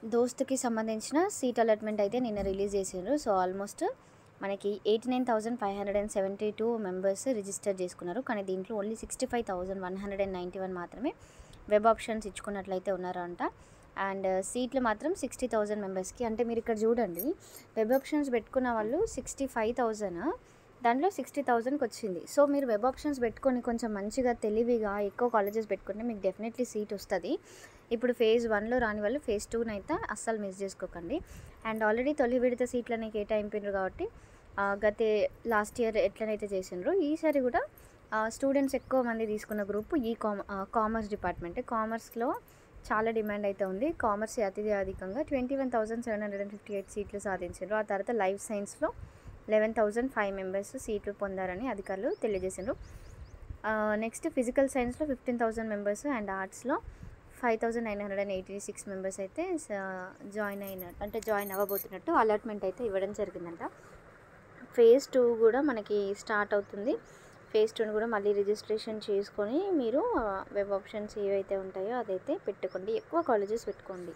దోస్త్కి సంబంధించిన seat allotment అయితే నిన్న రిలీజ్ చేసిండ్రు. సో ఆల్మోస్ట్ మనకి 89,572 మెంబర్స్ రిజిస్టర్ చేసుకున్నారు. కానీ దీంట్లో ఓన్లీ 65,191 మాత్రమే వెబ్ ఆప్షన్స్ ఇచ్చుకున్నట్లయితే ఉన్నారంట. అండ్ సీట్లు మాత్రం 60,000 మెంబర్స్కి. అంటే మీరు ఇక్కడ చూడండి, వెబ్ ఆప్షన్స్ పెట్టుకున్న వాళ్ళు 65,000, దాంట్లో 60,000కి వచ్చింది. సో మీరు వెబ్ ఆప్షన్స్ పెట్టుకొని కొంచెం మంచిగా తెలివిగా ఎక్కువ కాలేజెస్ పెట్టుకుంటే మీకు డెఫినెట్లీ సీట్ వస్తుంది. ఇప్పుడు ఫేజ్ 1లో రాని వాళ్ళు ఫేజ్ 2 అయితే అస్సలు మిస్ చేసుకోకండి. అండ్ ఆల్రెడీ తొలి విడత సీట్లని కేటాయించారు కాబట్టి లాస్ట్ ఇయర్ ఎట్లనైతే చేసిండ్రో ఈసారి కూడా స్టూడెంట్స్ ఎక్కువ మంది తీసుకున్న గ్రూప్ కామర్స్ డిపార్ట్మెంట్. కామర్స్లో చాలా డిమాండ్ అయితే ఉంది. కామర్స్ అత్యధికంగా 21,758 సీట్లు సాధించారు. ఆ తర్వాత లైఫ్ సైన్స్లో 11,005 మెంబర్స్ సీట్లు పొందారని అధికారులు తెలియజేశారు. నెక్స్ట్ ఫిజికల్ సైన్స్లో 15,000 మెంబర్స్ అండ్ ఆర్ట్స్లో 5,986 మెంబర్స్ అయితే జాయిన్ అవ్వబోతున్నట్టు అలాట్మెంట్ అయితే ఇవ్వడం జరిగిందంట. ఫేజ్ 2 కూడా మనకి స్టార్ట్ అవుతుంది. ఫేజ్ 2 కూడా మళ్ళీ రిజిస్ట్రేషన్ చేసుకొని మీరు వెబ్ ఆప్షన్స్ ఏవైతే ఉంటాయో అదైతే పెట్టుకోండి. ఎక్కువ కాలేజెస్ పెట్టుకోండి.